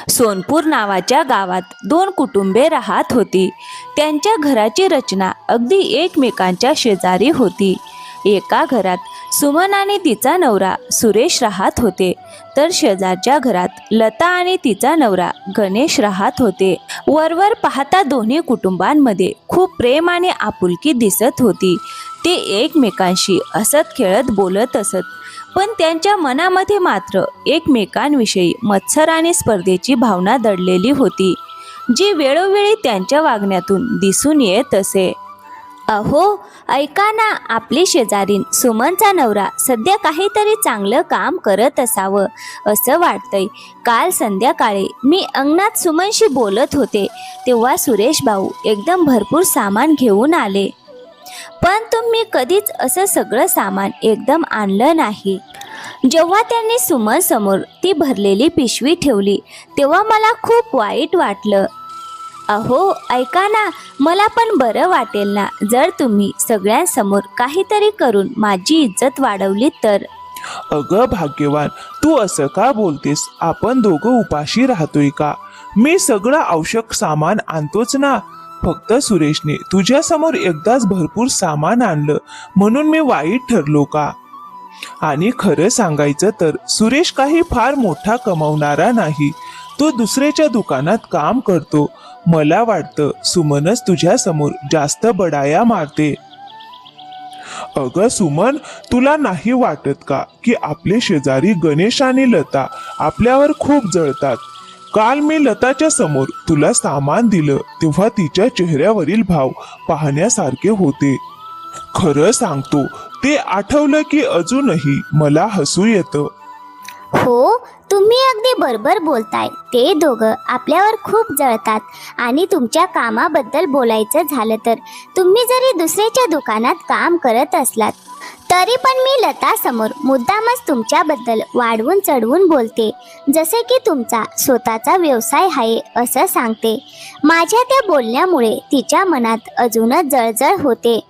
सोनपूर नावाच्या गावात दोन कुटुंबे राहत होती. त्यांच्या घराची रचना अगदी एकमेकांच्या शेजारी होती. एका घरात सुमन आणि तिचा नवरा सुरेश राहत होते, तर शेजारच्या घरात लता आणि तिचा नवरा गणेश राहत होते. वरवर पाहता दोन्ही कुटुंबांमध्ये खूप प्रेम आणि आपुलकी दिसत होती. ते एकमेकांशी हसत खेळत बोलत असत, पण त्यांच्या मनामध्ये मात्र एकमेकांविषयी मत्सर आणि स्पर्धेची भावना दडलेली होती, जी वेळोवेळी त्यांच्या वागण्यातून दिसून येत असे. अहो, ऐका ना, आपली शेजारीन सुमनचा नवरा सध्या काहीतरी चांगलं काम करत असावं असं वाटतंय. काल संध्याकाळी मी अंगणात सुमनशी बोलत होते, तेव्हा सुरेश भाऊ एकदम भरपूर सामान घेऊन आले. पण तुम्ही कधीच असं सगळं सामान एकदम आणलं नाही. जेव्हा त्यांनी सुमन समोर ती भरलेली पिशवी ठेवली, तेव्हा मला खूप वाईट वाटलं. अहो, ऐका ना, मला पण बरं वाटेल ना जर तुम्ही सगळ्यांसमोर काहीतरी करून माझी इज्जत वाढवली तर. अगं भाग्यवान, तू असं का बोलतेस? आपण दोघं उपाशी राहतोय का? मी सगळं आवश्यक सामान आणतोच ना. फक्त सुरेशने तुझ्या समोर एकदाच भरपूर सामान आणलं म्हणून मी वाईट ठरलो का? आणि खरं सांगायचं तर सुरेश काही फार मोठा कमवणारा नाही. तो दुसऱ्याच्या दुकानात काम करतो. मला वाटतं सुमनच तुझ्या समोर जास्त बडाया मारते. अगं सुमन, तुला नाही वाटत का की आपले शेजारी गणेश आणि लता आपल्यावर खूप जळतात? काल मी लताच्या समोर तुला सामान दिलं तेव्हा तिच्या चेहऱ्यावरील भाव पाहण्यासारखे होते. खरं सांगतो, ते आठवलं की अजूनही मला हसू येतं. हो, तुम्ही अगदी बरोबर बोलताय. ते दोघं आपल्यावर खूप जळतात. आणि तुमच्या कामाबद्दल बोलायचं झालं तर तुम्ही जरी दुसऱ्याच्या दुकानात काम करत असलात तरी पण मी लता समोर मुद्दामच तुमच्याबद्दल वाढवून चढवून बोलते, जसे की तुमचा स्वतःचा व्यवसाय आहे असं सांगते. माझ्या त्या बोलण्यामुळे तिच्या मनात अजूनच जळजळ होते.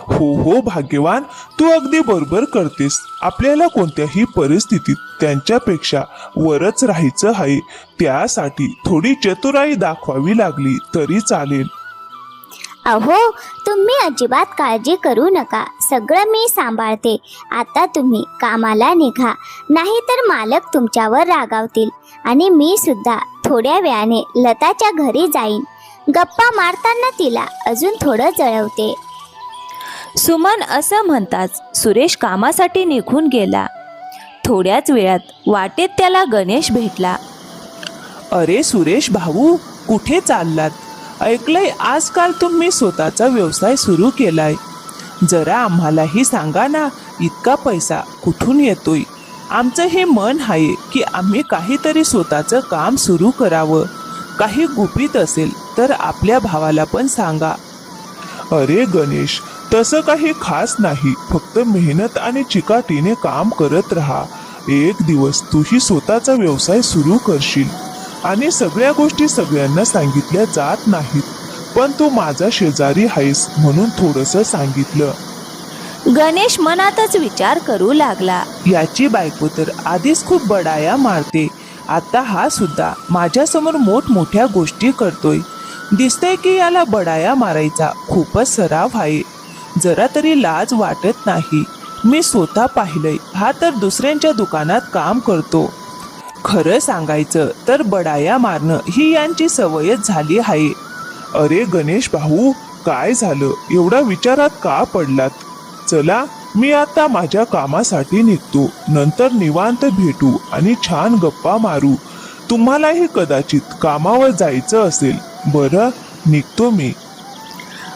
हो हो भाग्यवान, तू अगदी बरोबर करतेस. आपल्याला कोणत्याही परिस्थितीत त्यांच्यापेक्षा वरच राहायचं आहे. त्यासाठी थोडी चतुराई दाखवावी लागली तरी चालेल. अहो, तुम्ही अजिबात काळजी करू नका, सगळं मी सांभाळते. आता तुम्ही कामाला निघा, नाहीतर मालक तुमच्यावर रागावतील. आणि मी सुद्धा थोड्या वेळाने लताच्या घरी जाईन. गप्पा मारताना तिला अजून थोडं जळवते. सुमन असं म्हणताच सुरेश कामासाठी निघून गेला. थोड्याच वेळात वाटेत त्याला गणेश भेटला. अरे सुरेश भाऊ, कुठे चाललात? ऐकलंय आजकाल तुम्ही स्वतःचा व्यवसाय सुरू केलाय. जरा आम्हालाही सांगा ना, इतका पैसा कुठून येतोय? आमचं हे मन आहे की आम्ही काहीतरी स्वतःचं काम सुरू करावं. काही गुपित असेल तर आपल्या भावाला पण सांगा. अरे गणेश, तसं काही खास नाही. फक्त मेहनत आणि चिकाटीने काम करत राहा. एक दिवस तूही स्वतःचा व्यवसाय सुरू करशील. आणि सगळ्या गोष्टी सगळ्यांना सांगितल्या जात नाहीत, पण तू माझा शेजारी आहेस म्हणून थोडंसं सांगितलं. गणेश मनातच विचार करू लागला. याची बायको तर आधीच खूप बडाया मारते. आता हा सुद्धा माझ्यासमोर मोठमोठ्या गोष्टी करतोय. दिसतंय की याला बडाया मारायचा खूपच सराव आहे. जरा तरी लाज वाटत नाही. मी स्वतः पाहिलंय, हा तर दुसऱ्यांच्या दुकानात काम करतो. खरं सांगायचं तर बडाया मारणं ही यांची सवयच झाली आहे. अरे गणेश भाऊ, काय झालं? एवढा विचारात का पडलात? चला, मी आता माझ्या कामासाठी निघतो. नंतर निवांत भेटू आणि छान गप्पा मारू. तुम्हालाही कदाचित कामावर जायचं असेल. बरं, निघतो मी.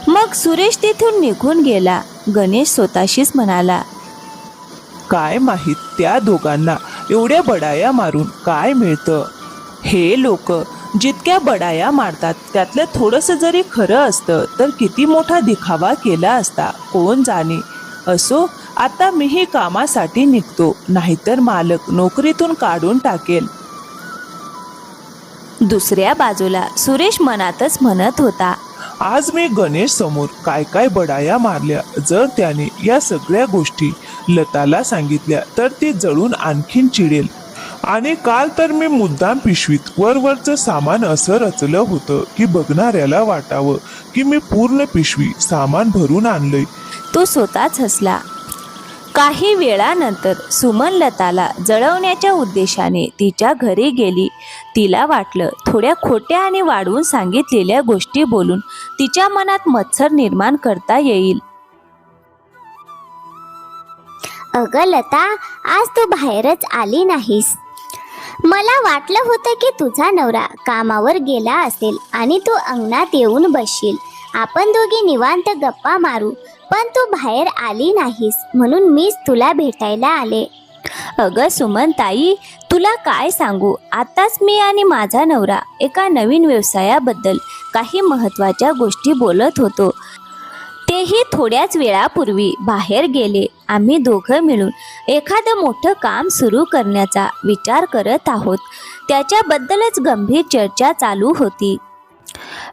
मग सुरेश तिथून निघून गेला. गणेश स्वतःशीच म्हणाला, काय माहीत त्या दोघांना एवढ्या बडाया मारून काय मिळतं? हे लोक जितक्या बडाया मारतात त्यातलं थोडंसं जरी खरं असतं तर किती मोठा दिखावा केला असता, कोण जाणे. असो, आता मीही कामासाठी निघतो, नाहीतर मालक नोकरीतून काढून टाकेल. दुसऱ्या बाजूला सुरेश मनातच म्हणत होता, आज मी गणेश समोर काय काय बडाया मारल्या. जर त्याने या सगळ्या गोष्टी लताला सांगितल्या तर ती जळून आणखीन चिडेल. आणि काल तर मी मुद्दाम पिशवीत वरवरचं सामान असं रचलं होतं की बघणाऱ्याला वाटावं की मी पूर्ण पिशवी सामान भरून आणलंय. तो स्वतःच हसला. काही वेळानंतर सुमन लताला जळवण्याच्या उद्देशाने तिच्या घरी गेली. तिला वाटलं थोड्या खोट्या आणि वाढवून सांगितलेल्या गोष्टी बोलून तिच्या मनात मत्सर निर्माण करता येईल. अगं लता, आज तू बाहेरच आली नाहीस. मला वाटलं होतं की तुझा नवरा कामावर गेला असेल आणि तू अंगणात येऊन बसशील. आपण दोघी निवांत गप्पा मारू, पण तू बाहेर आली नाहीस म्हणून मीच तुला भेटायला आले. अगं सुमन ताई, तुला काय सांगू, आताच मी आणि माझा नवरा एका नवीन व्यवसायाबद्दल काही महत्त्वाच्या गोष्टी बोलत होतो. तेही थोड्याच वेळापूर्वी बाहेर गेले. आम्ही दोघं मिळून एखादं मोठं काम सुरू करण्याचा विचार करत आहोत. त्याच्याबद्दलच गंभीर चर्चा चालू होती.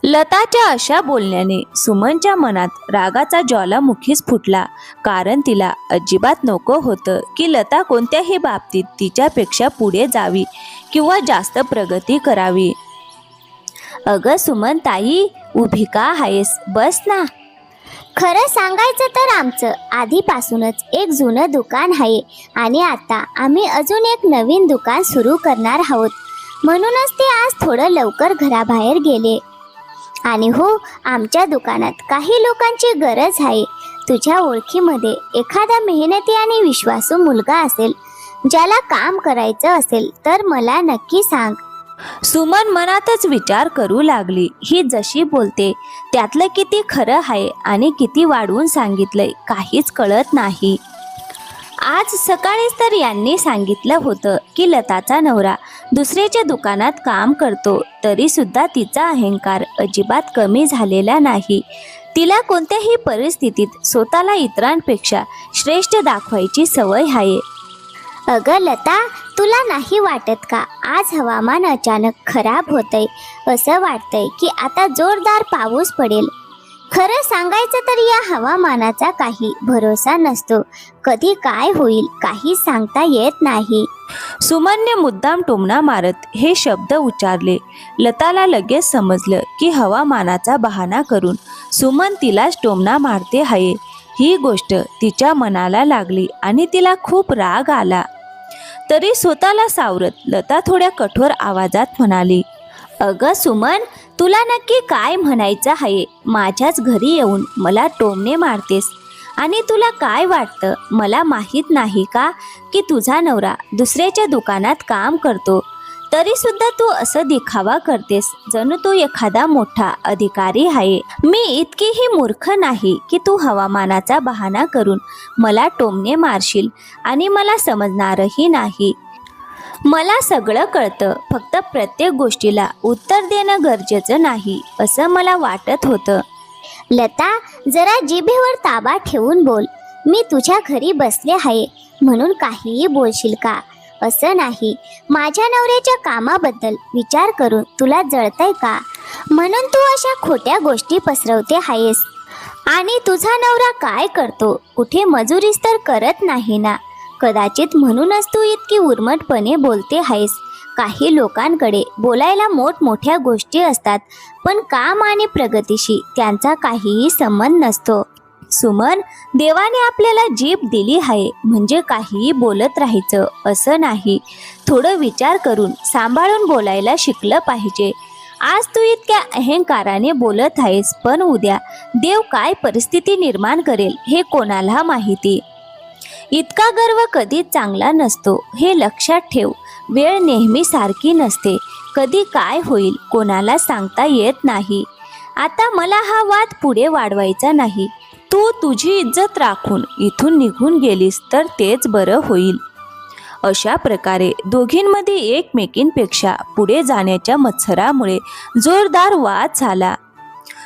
लताच्या अशा बोलण्याने सुमनच्या मनात रागाचा ज्वालामुखीच फुटला. कारण तिला अजिबात नको होतं की लता कोणत्याही बाबतीत तिच्यापेक्षा पुढे जावी किंवा जास्त प्रगती करावी. अगं सुमन ताई, उभी का आहेस? बस ना. खरं सांगायचं तर आमचं आधीपासूनच एक जुनं दुकान आहे आणि आता आम्ही अजून एक नवीन दुकान सुरू करणार आहोत. म्हणूनच ते आज थोडं लवकर घराबाहेर गेले. आणि हो, आमच्या दुकानात काही लोकांची गरज आहे. तुझ्या ओळखीमध्ये एखादा मेहनती आणि विश्वासू मुलगा असेल ज्याला काम करायचं असेल तर मला नक्की सांग. सुमन मनातच विचार करू लागली. ही जशी बोलते त्यातलं किती खरं आहे आणि किती वाढवून सांगितलंय काहीच कळत नाही. आज सकाळीच तर यांनी सांगितलं होतं की लताचा नवरा दुसऱ्याच्या दुकानात काम करतो, तरी सुद्धा तिचा अहंकार अजिबात कमी झालेला नाही. तिला कोणत्याही परिस्थितीत स्वतःला इतरांपेक्षा श्रेष्ठ दाखवायची सवय आहे. अगं लता, तुला नाही वाटत का आज हवामान अचानक खराब होतंय? असं वाटतंय की आता जोरदार पाऊस पडेल. खरं सांगायचं तर या हवामानाचा काही भरोसा नसतो. कधी काय होईल काही सांगता येत नाही. सुमनने मुद्दाम टोमणा मारत हे शब्द उच्चारले. लताला लगेच समजलं की हवामानाचा बहाणा करून सुमन तिलाच टोमणा मारते आहे. ही गोष्ट तिच्या मनाला लागली आणि तिला खूप राग आला. तरी स्वतःला सावरत लता थोड्या कठोर आवाजात म्हणाली, अगं सुमन, तुला नक्की काय म्हणायचं आहे? माझ्याच घरी येऊन मला टोमणे मारतेस आणि तुला काय वाटतं, मला माहीत नाही का की तुझा नवरा दुसऱ्याच्या दुकानात काम करतो? तरी सुद्धा तू असं दिखावा करतेस जणू तो एखादा मोठा अधिकारी आहे. मी इतकीही मूर्ख नाही की तू हवामानाचा बहाणा करून मला टोमणे मारशील आणि मला समजणारही नाही. मला सगळं कळतं, फक्त प्रत्येक गोष्टीला उत्तर देणं गरजेचं नाही असं मला वाटत होतं. लता, जरा जिभेवर ताबा ठेवून बोल. मी तुझ्या घरी बसले आहे म्हणून काहीही बोलशील का? असं नाही. माझ्या नवऱ्याच्या कामाबद्दल विचार करून तुला जळतंय का म्हणून तू अशा खोट्या गोष्टी पसरवते आहेस. आणि तुझा नवरा काय करतो? कुठे मजुरीच तर करत नाही ना. कदाचित म्हणूनच तू इतकी उर्मटपणे बोलते आहेस. काही लोकांकडे बोलायला मोठमोठ्या गोष्टी असतात, पण काम आणि प्रगतीशी त्यांचा काहीही संबंध नसतो. सुमन, देवाने आपल्याला जीभ दिली आहे म्हणजे काहीही बोलत राहायचं असं नाही. थोडं विचार करून सांभाळून बोलायला शिकलं पाहिजे. आज तू इतक्या अहंकाराने बोलत आहेस, पण उद्या देव काय परिस्थिती निर्माण करेल हे कोणाला माहिती. इतका गर्व कधीच चांगला नसतो, हे लक्षात ठेव. वेळ नेहमी सारखी नसते. कधी काय होईल कोणाला सांगता येत नाही. आता मला हा वाद पुढे वाढवायचा नाही. तू तुझी इज्जत राखून इथून निघून गेलीस तर तेच बरं होईल. अशा प्रकारे दोघींमध्ये एकमेकींपेक्षा पुढे जाण्याच्या मत्सरामुळे जोरदार वाद झाला.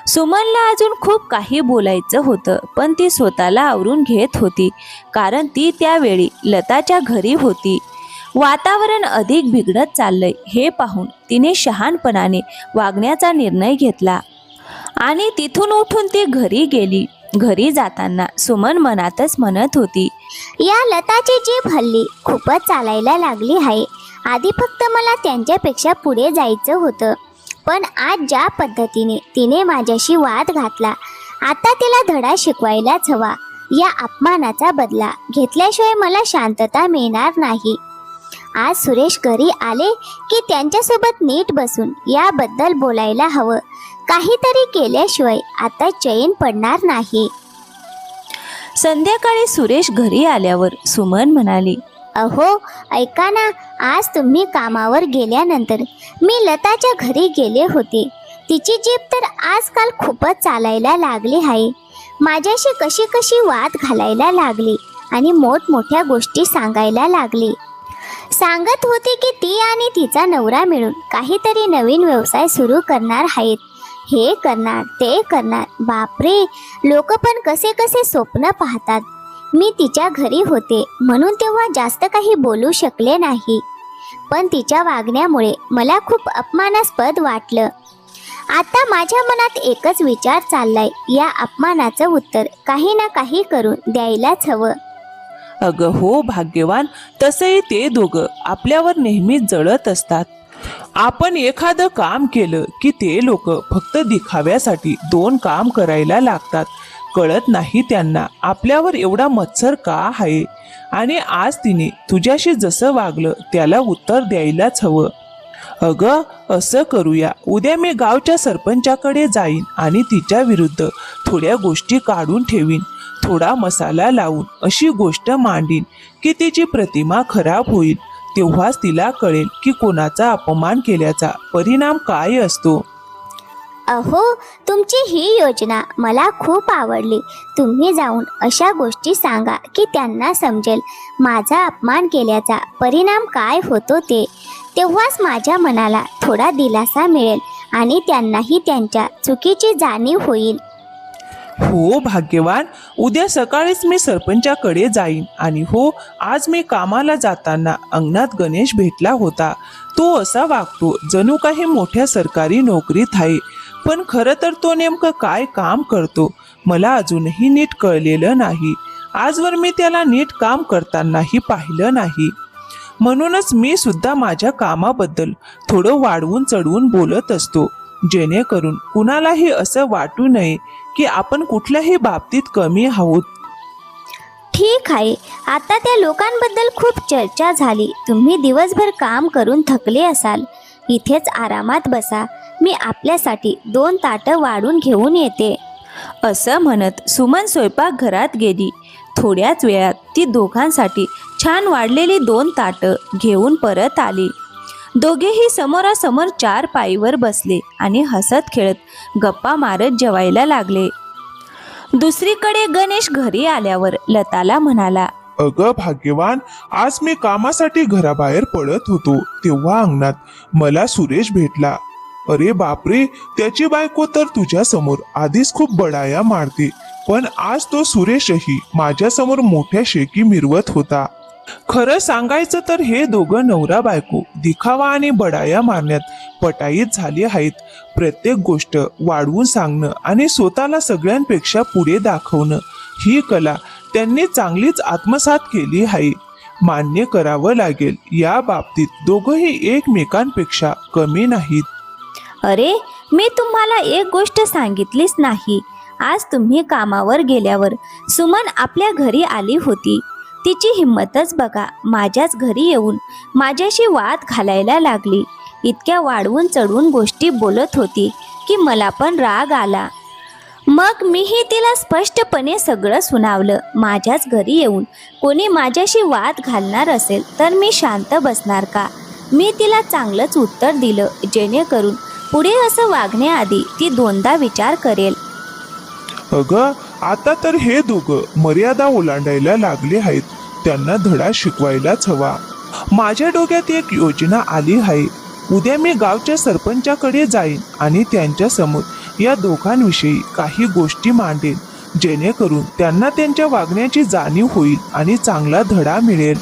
सुमनला अजून खूप काही बोलायचं होतं, पण ती स्वतःला आवरून घेत होती कारण ती त्यावेळी लताच्या घरी होती. वातावरण अधिक बिघडत चाललंय हे पाहून तिने शहाणपणाने वागण्याचा निर्णय घेतला आणि तिथून उठून ती घरी गेली. घरी जाताना सुमन मनातच म्हणत होती, या लताची जीभ हल्ली खूपच चालायला लागली आहे आधी फक्त मला त्यांच्यापेक्षा पुढे जायचं होतं, पण आज ज्या पद्धतीने तिने माझ्याशी वाद घातला, आता तिला धडा शिकवायलाच हवा. या अपमानाचा बदला घेतल्याशिवाय मला शांतता मिळणार नाही. आज सुरेश घरी आले की त्यांच्यासोबत नीट बसून याबद्दल बोलायला हवं. काहीतरी केल्याशिवाय आता चैन पडणार नाही. संध्याकाळी सुरेश घरी आल्यावर सुमन म्हणाली, अहो ऐका ना, आज तुम्ही कामावर गेल्यानंतर मी लताच्या घरी गेले होते. तिची जीभ तर आजकाल खूपच चालायला लागली आहे. माझ्याशी कशी कशी वाद घालायला लागली आणि मोठमोठ्या गोष्टी सांगायला लागली. सांगत होती की ती आणि तिचा नवरा मिळून काहीतरी नवीन व्यवसाय सुरू करणार आहेत. हे करणार ते करणार. बापरे, लोक पण कसे कसे स्वप्न पाहतात. मी तिच्या घरी होते म्हणून तेव्हा जास्त काही बोलू शकले नाही, पण तिच्या वागण्यामुळे मला खूप अपमानास्पद वाटलं. आता माझ्या मनात एकच विचार चाललाय, या अपमानाचं उत्तर काही ना काही करून द्यायलाच हवं. अगं हो भाग्यवान, तसंही ते दोघं आपल्यावर नेहमीच जळत असतात. आपण एखादं काम केलं की ते लोक फक्त दिखाव्यासाठी 2 काम करायला लागतात. कळत नाही त्यांना आपल्यावर एवढा मत्सर का आहे. आणि आज तिने तुझ्याशी जसं वागलं त्याला उत्तर द्यायलाच हवं. अगं असं करूया, उद्या मी गावच्या सरपंचाकडे जाईन आणि तिच्या विरुद्ध थोड्या गोष्टी काढून ठेवीन. थोडा मसाला लावून अशी गोष्ट मांडीन की तिची प्रतिमा खराब होईल. तेव्हाच तिला कळेल की कोणाचा अपमान केल्याचा परिणाम काय असतो. अहो, तुमची ही योजना मला खूप आवडली. तुम्ही जाऊन अशा गोष्टी सांगा की त्यांना समजेल माझा अपमान केल्याचा परिणाम काय होतो ते. तेव्हाच माझ्या मनाला थोडा दिलासा मिळेल आणि त्यांनाही त्यांच्या चुकीची जाणीव होईल. हो भाग्यवान, उद्या सकाळीच मी सरपंचाकडे जाईन. आणि हो, आज मी कामाला जाताना अंगणात गणेश भेटला होता. तो असा वागतो जणू काही मोठ्या सरकारी नोकरीत आहे, पण खरं तर तो नेमकं काय काम करतो मला अजूनही नीट कळलेलं नाही. आजवर मी त्याला नीट काम करतानाही पाहिलं नाही. म्हणूनच मी सुद्धा माझ्या कामाबद्दल थोडं वाढवून चढवून बोलत असतो, जेणेकरून कुणालाही असं वाटू नये की आपण कुठल्याही बाबतीत कमी आहोत. ठीक आहे, आता त्या लोकांबद्दल खूप चर्चा झाली. तुम्ही दिवसभर काम करून थकले असाल. इथेच आरामात बसा. मी आपल्यासाठी 2 ताटं वाढून घेऊन येते. असं म्हणत सुमन स्वयंपाकघरात गेली. थोड्याच वेळात ती दोघांसाठी छान वाढलेली 2 ताटं घेऊन परत आली. दोघेही समोरासमोर 4 पायीवर बसले आणि हसत खेळत गप्पा मारत जेवायला लागले. दुसरीकडे गणेश घरी आल्यावर लताला म्हणाला, अगं भाग्यवान, आज मी कामासाठी घराबाहेर पडत होतो तेव्हा अंगणात मला सुरेश भेटला. अरे बापरे, त्याची बायको तर तुझ्या समोर आधीच खूप बडाया मारते, पण आज तो सुरेशही माझ्या समोर मोठ्या शेकी मिरवत होता. खरं सांगायचं तर हे दोघं नवरा बायको दिखावा आणि बडाया मारण्यात पटाईत झाली आहेत. प्रत्येक गोष्ट वाढवून सांगणं आणि स्वतःला सगळ्यांपेक्षा पुढे दाखवणं ही कला त्यांनी चांगलीच आत्मसात केली आहे. मान्य करावं लागेल, या बाबतीत दोघंही एकमेकांपेक्षा कमी नाहीत. अरे, मी तुम्हाला एक गोष्ट सांगितलीच नाही. आज तुम्ही कामावर गेल्यावर सुमन आपल्या घरी आली होती. तिची हिंमतच बघा, माझ्याच घरी येऊन माझ्याशी वाद घालायला लागली. इतक्या वाढवून चढवून गोष्टी बोलत होती की मला पण राग आला. मग मीही तिला स्पष्टपणे सगळं सुनावलं. माझ्याच घरी येऊन कोणी माझ्याशी वाद घालणार असेल तर मी शांत बसणार का? मी तिला चांगलंच उत्तर दिलं, जेणेकरून पुढे असं वागण्याआधी ती 2दा विचार करेल. अगं, आता तर हे दोघं मर्यादा ओलांडायला लागले आहेत. त्यांना धडा शिकवायलाच हवा. माझ्या डोक्यात एक योजना आली आहे. उद्या मी गावच्या सरपंचाकडे जाईन आणि त्यांच्या समोर या दोघांविषयी काही गोष्टी मांडेन, जेणेकरून त्यांना त्यांच्या वागण्याची जाणीव होईल आणि चांगला धडा मिळेल.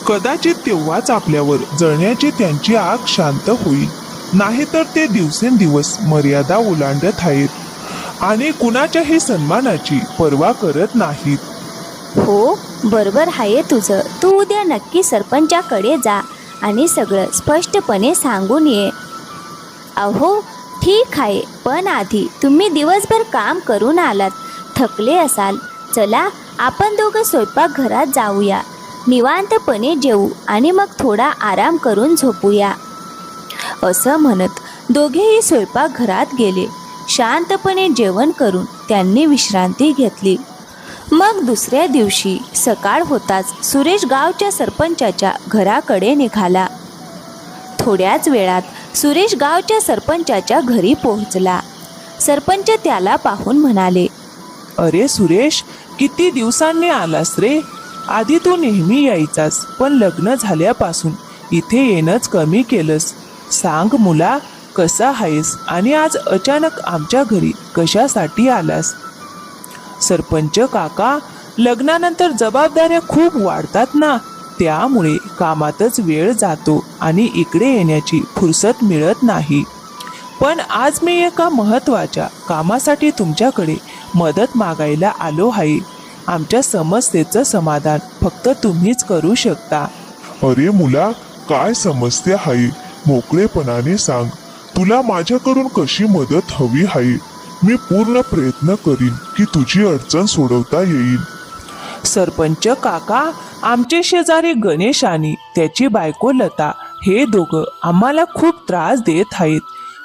कदाचित तेव्हाच आपल्यावर जळण्याची त्यांची आग शांत होईल. नाहीतर ते दिवसेंदिवस मर्यादा ओलांडत आहेत आणि कुणाच्याही सन्मानाची पर्वा करत नाहीत. हो, बरोबर आहे तुझं. तू उद्या नक्की सरपंचाकडे जा आणि सगळं स्पष्टपणे सांगून ये. अहो ठीक आहे, पण आधी तुम्ही दिवसभर काम करून आलात, थकले असाल. चला आपण दोघं स्वयंपाकघरात जाऊया, निवांतपणे जेवू आणि मग थोडा आराम करून झोपूया. असं म्हणत दोघेही स्वयंपाकघरात गेले. शांतपणे जेवण करून त्यांनी विश्रांती घेतली. मग दुसऱ्या दिवशी सकाळ होताच सुरेश गावच्या सरपंचाच्या घराकडे निघाला. थोड्याच वेळात सुरेश गावच्या सरपंचाच्या घरी पोहोचला. सरपंच त्याला पाहून म्हणाले, अरे सुरेश, किती दिवसांनी आलास रे. आधी तू नेहमी यायचास, पण लग्न झाल्यापासून इथे येणंच कमी केलंस. सांग मुला, कसा आहेस आणि आज अचानक आमच्या घरी कशासाठी आलास? सरपंच काका, लग्नानंतर जबाबदाऱ्या खूप वाढतात ना, त्यामुळे कामातच वेळ जातो आणि इकडे येण्याची फुरसत मिळत नाही. पण आज मी एका महत्त्वाच्या कामासाठी तुमच्याकडे मदत मागायला आलो आहे. आमच्या समस्येचं समाधान फक्त तुम्हीच करू शकता. अरे मुला, काय समस्या आहे? मोकळेपणाने सांग. तुला माझ्याकडून कशी मदत हवी आहे? मी पूर्ण प्रयत्न करीन की तुझी अडचण सोडवता येईल. सरपंच काका, आमचे शेजारी गणेश आणि त्याची बायको लता हे दोघं आम्हाला खूप त्रास देत आहेत.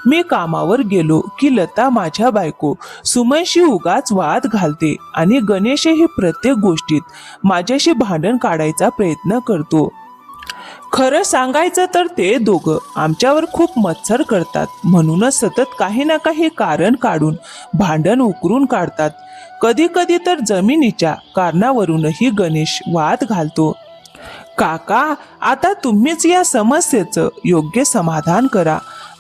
मी कामावर गेलो की लता माझ्या बायको सुमनशी उगाच वाद घालते आणि गणेशही प्रत्येक गोष्टीत माझ्याशी भांडण काढायचा प्रयत्न करतो. खरं सांगायचं तर ते दोघं आमच्यावर खूप मत्सर करतात. म्हणूनच सतत काही ना काही कारण काढून भांडण उकरून काढतात. कधी कधी तर जमिनीच्या कारणावरूनही गणेश वाद घालतो. काका, आता तुम्हीच या समस्येचं योग्य समाधान करा.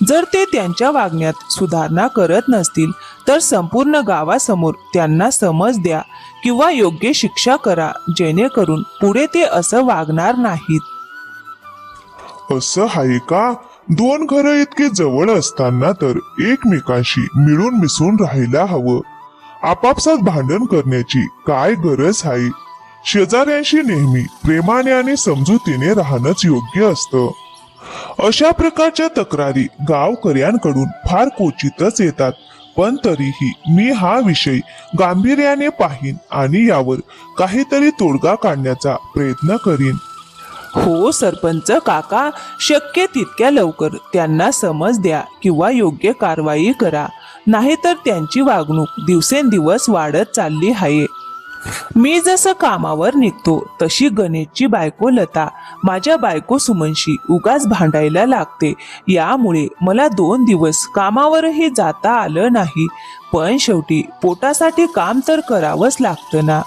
जर ते त्यांच्या वागण्यात सुधारणा करत नसतील तर संपूर्ण गावासमोर त्यांना समज द्या किंवा योग्य शिक्षा करा, जेणेकरून पुढे ते असं वागणार नाहीत. असं आहे का? दोन घरं इतके जवळ असताना तर एकमेकांशी मिळून मिसळून राहायला हवं. आपापसात भांडण करण्याची काय गरज आहे? शेजाऱ्यांशी नेहमी प्रेमाने आणि समजुतीने राहणंच योग्य असतं. अशा प्रकारच्या तक्रारी गावकऱ्यांकडून फार क्वचितच येतात. पण तरीही मी हा विषय गांभीर्याने पाहीन आणि यावर काहीतरी तोडगा काढण्याचा प्रयत्न करीन. हो सरपंच काका, शक्य तितक्या लवकर त्यांना समज द्या किंवा योग्य कारवाई करा, नाहीतर त्यांची वागणूक दिवसेंदिवस वाढत चालली आहे. मी जसं कामावर निघतो तशी गणेशची बायको लता माझ्या बायको सुमनशी उगाच भांडायला लागते. यामुळे मला 2 दिवस कामावरही जाता आलं नाही. पण शेवटी पोटासाठी काम तर करावंच लागतं ना.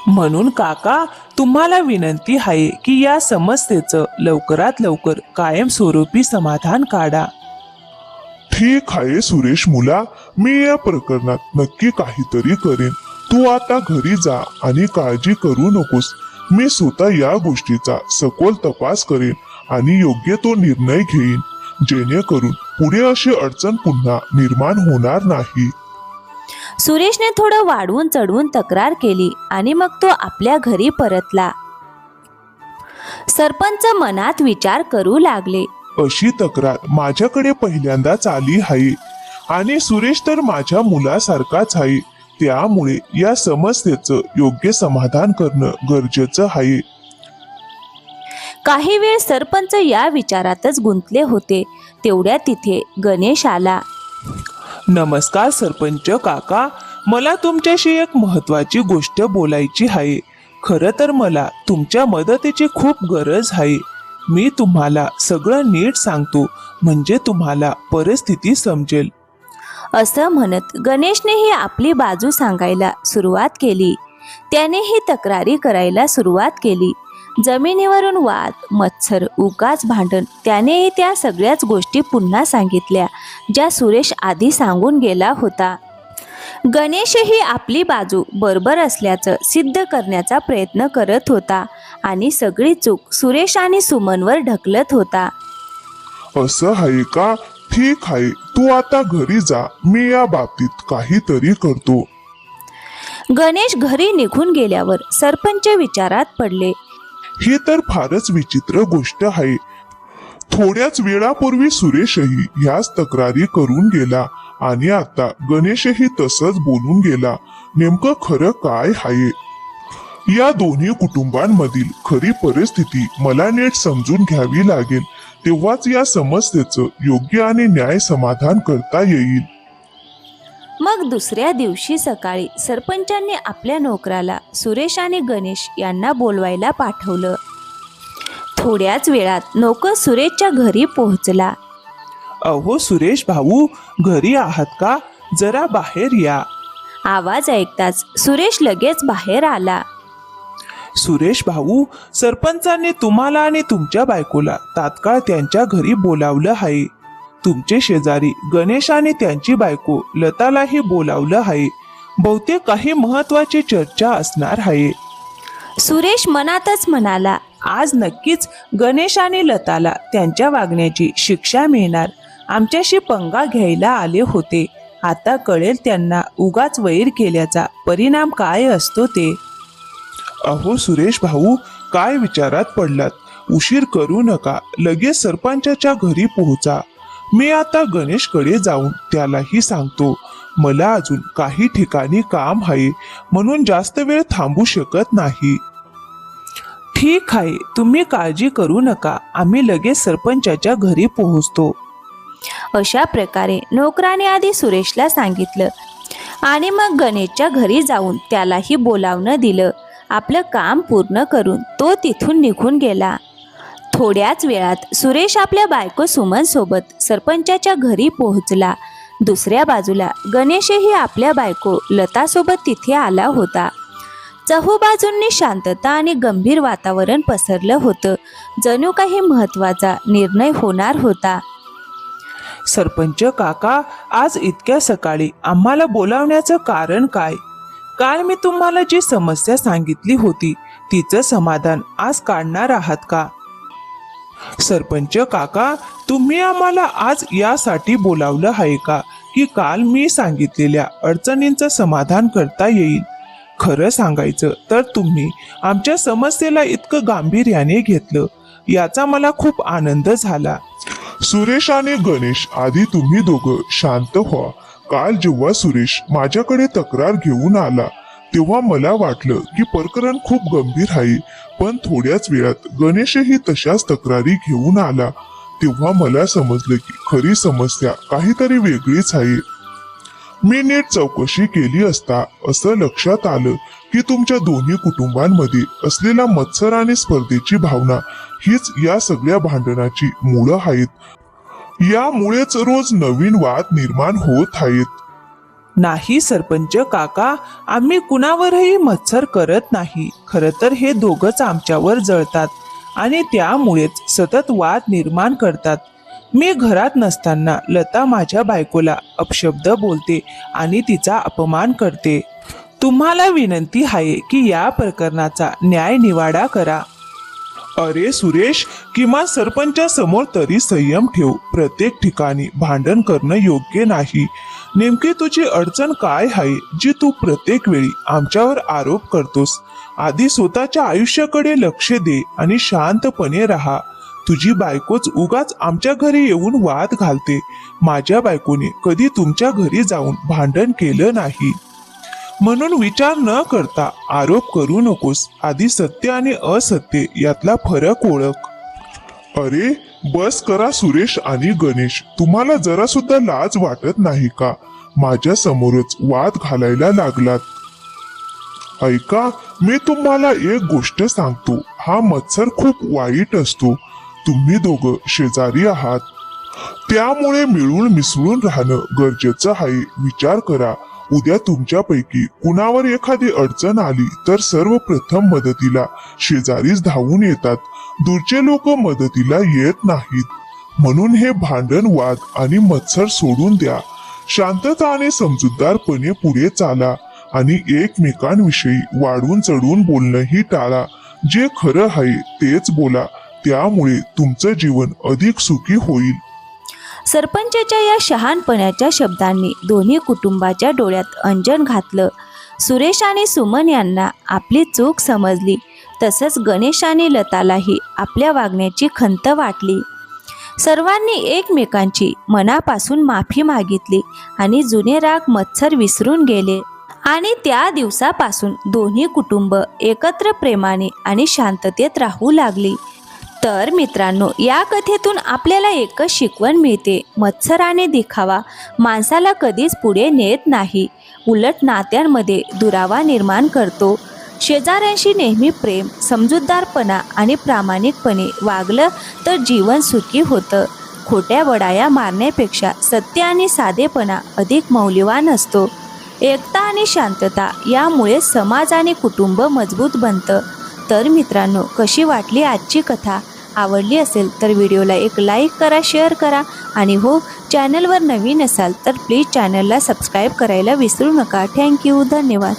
म्हणून काका, तुम्हाला विनंती आहे की या समस्येचं लवकरात लवकर कायमस्वरूपी समाधान काढा. ठीक आहे सुरेश मुला, मी या प्रकरणात नक्की काहीतरी करेन. तू आता घरी जा आणि काळजी करू नकोस. मी स्वतः या गोष्टीचा सखोल तपास करेन आणि योग्य तो निर्णय घेईन, जेणेकरून पुढे अशी अडचण पुन्हा निर्माण होणार नाही. सुरेशने थोडं वाढवून चढवून तक्रार केली आणि मग तो आपल्या घरी परतला. सरपंच मनात विचार करू लागले, अशी तक्रार माझ्याकडे पहिल्यांदाच आली आहे आणि सुरेश तर माझ्या मुलासारखाच आहे. त्यामुळे या समस्येचं योग्य समाधान करणं गरजेचं आहे. काही वेळ सरपंच या विचारातच गुंतले होते. तेवढ्या तिथे गणेश आला. नमस्कार सरपंच काका, मला तुमच्याशी एक महत्त्वाची गोष्ट बोलायची आहे. खरं तर मला तुमच्या मदतीची खूप गरज आहे. मी तुम्हाला सगळं नीट सांगतो, म्हणजे तुम्हाला परिस्थिती समजेल. असं म्हणत गणेशनेही आपली बाजू सांगायला सुरुवात केली. त्यानेही तक्रारी करायला सुरुवात केली. जमिनीवरून वाद, मत्सर, उगाच भांडण, त्यानेही त्या सगळ्याच गोष्टी पुन्हा सांगितल्या ज्या सुरेश आधी सांगून गेला होता. गणेशही आपली बाजू बरोबर असल्याचं सिद्ध करण्याचा प्रयत्न करत होता आणि सगळी चूक सुरेश आणि सुमनवर ढकलत होता. असं आहे का? ठीक आहे, तू आता घरी जा. मी या बाबतीत काहीतरी करतो. गणेश घरी निघून गेल्यावर सरपंच विचारात पडले. ही तर फारच विचित्र गोष्ट आहे. थोड्याच वेळापूर्वी सुरेशही ह्याच तक्रारी करून गेला आणि आता गणेशही तसंच बोलून गेला. नेमकं खरं काय आहे? या दोन्ही कुटुंबांमधील खरी परिस्थिती मला नीट समजून घ्यावी लागेल, तेव्हाच या समस्येचं योग्य आणि न्याय समाधान करता येईल. मग दुसऱ्या दिवशी सकाळी सरपंचांनी आपल्या नोकराला सुरेश आणि गणेश यांना बोलवायला पाठवलं. थोड्याच वेळात नोकर सुरेशच्या घरी पोहोचला. अहो सुरेश भाऊ, घरी आहात का? जरा बाहेर या. आवाज ऐकताच सुरेश लगेच बाहेर आला. सुरेश भाऊ, सरपंचांनी तुम्हाला आणि तुमच्या बायकोला तात्काळ त्यांच्या घरी बोलावलं आहे. तुमचे शेजारी गणेश आणि त्यांची बायको लतालाही बोलावलं आहे. बहुतेक काही महत्वाची चर्चा असणार आहे. सुरेश मनातच म्हणाला, आज नक्कीच गणेश आणि लताला त्यांच्या वागण्याची शिक्षा मिळणार. आमच्याशी पंगा घ्यायला आले होते. आता कळेल त्यांना उगाच वैर केल्याचा परिणाम काय असतो ते. अहो सुरेश भाऊ, काय विचारात पडलात? उशीर करू नका, लगेच सरपंचाच्या घरी पोहोचा. मी आता गणेशकडे जाऊन त्यालाही सांगतो. मला अजून काही ठिकाणी काम आहे, म्हणून जास्त वेळ थांबू शकत नाही. ठीक आहे, तुम्ही काळजी करू नका, आम्ही लगेच सरपंचाच्या घरी पोहोचतो. अशा प्रकारे नोकराने आधी सुरेशला सांगितलं आणि मग गणेशच्या घरी जाऊन त्यालाही बोलावणं दिलं. आपलं काम पूर्ण करून तो तिथून निघून गेला. थोड्याच वेळात सुरेश आपल्या बायको सुमन सोबत सरपंचाच्या घरी पोहोचला. दुसऱ्या बाजूला गणेशही आपल्या बायको लतासोबत तिथे आला होता. चहूबाजूंनी शांतता आणि गंभीर वातावरण पसरलं होतं. जणू काही महत्वाचा निर्णय होणार होता. सरपंच काका, आज इतक्या सकाळी आम्हाला बोलावण्याचं कारण काय? काल मी तुम्हाला जी समस्या सांगितली होती तिचं समाधान आज काढणार आहात का? सरपंच काका, तुम्ही आम्हाला आज यासाठी बोलावलं आहे का की काल मी सांगितलेल्या अडचणींचं समाधान करता येईल? खरं सांगायचं तर तुम्ही आमच्या समस्येला इतकं गांभीर्याने घेतलं याचा मला खूप आनंद झाला. सुरेश आणि गणेश, आधी तुम्ही दोघं शांत व्हा. काल जेव्हा सुरेश माझ्याकडे तक्रार घेऊन आला तेव्हा मला वाटलं की प्रकरण खूप गंभीर आहे, पण थोड्याच वेळात गणेशही तशाच तक्रारी घेऊन आला. तेव्हा मला समजलं की खरी समस्या काहीतरी वेगळीच आहे. मी नीट चौकशी केली असता असं लक्षात आलं की तुमच्या दोन्ही कुटुंबांमध्ये असलेला मत्सर आणि स्पर्धेची भावना हीच या सगळ्या भांडणाची मुळं आहेत. यामुळेच रोज नवीन वाद निर्माण होत आहेत. नाही सरपंच काका, आम्ही कुणावरही मत्सर करत नाही. खरं तर हे दोघंच आमच्यावर जळतात आणि त्यामुळेच सतत वाद निर्माण करतात. मी घरात नसताना लता माझ्या बायकोला अपशब्द बोलते आणि तिचा अपमान करते. तुम्हाला विनंती आहे की या प्रकरणाचा न्याय निवाडा करा. अरे सुरेश, किमान सरपंचासमोर तरी संयम ठेव. प्रत्येक ठिकाणी भांडण करणं योग्य नाही. नेमकी तुझी अडचण काय आहे जी तू प्रत्येक वेळी आमच्यावर आरोप करतोस? आधी स्वतःच्या आयुष्याकडे लक्ष दे आणि शांतपणे राहा. तुझी बायकोच उगाच आमच्या घरी येऊन वाद घालते. माझ्या बायकोने कधी तुमच्या घरी जाऊन भांडण केलं नाही. म्हणून विचार न करता आरोप करू नकोस. आधी सत्य आणि असत्य यातला फरक ओळख. अरे बस करा सुरेश आणि गणेश, तुम्हाला जरा सुद्धा लाज वाटत नाही का? माझ्या समोरच वाद घालायला लागलात. ऐका, मी तुम्हाला एक गोष्ट सांगतो. हा मत्सर खूप वाईट असतो. तुम्ही दोघं शेजारी आहात, त्यामुळे मिळून मिसळून राहणं गरजेचं आहे. विचार करा, उद्या तुमच्यापैकी कुणावर एखादी अडचण आली तर सर्वप्रथम मदतीला शेजारीच धावून येतात. दूरचे लोक मदतीला येत नाहीत. म्हणून हे भांडण, वाद आणि मत्सर सोडून द्या. शांतता आणि समजूतदारपणे पुढे चाला आणि एकमेकांविषयी वाढून चढून बोलणंही टाळा. जे खरं आहे तेच बोला. त्यामुळे तुमचं जीवन अधिक सुखी होईल. सरपंचाच्या या शहाणपणाच्या शब्दांनी दोन्ही कुटुंबाच्या डोळ्यात अंजन घातलं. सुरेश आणि सुमन यांना आपली चूक समजली. तसंच गणेश आणि लतालाही आपल्या वागण्याची खंत वाटली. सर्वांनी एकमेकांची मनापासून माफी मागितली आणि जुने राग मत्सर विसरून गेले आणि त्या दिवसापासून दोन्ही कुटुंब एकत्र प्रेमाने आणि शांततेत राहू लागली. तर मित्रांनो, या कथेतून आपल्याला एकच शिकवण मिळते, मत्सराने दिखावा माणसाला कधीच पुढे नेत नाही, उलट नात्यांमध्ये दुरावा निर्माण करतो. शेजाऱ्यांशी नेहमी प्रेम, समजूतदारपणा आणि प्रामाणिकपणे वागलं तर जीवन सुखी होतं. खोट्या बडाया मारण्यापेक्षा सत्य आणि साधेपणा अधिक मौल्यवान असतो. एकता आणि शांतता यामुळे समाज आणि कुटुंब मजबूत बनतं. तर मित्रांनो, कशी वाटली आजची कथा? आवडली असेल तर व्हिडिओला एक लाईक करा, शेअर करा आणि हो, चॅनलवर नवीन असाल तर प्लीज चॅनलला सबस्क्राईब करायला विसरू नका. थँक्यू, धन्यवाद.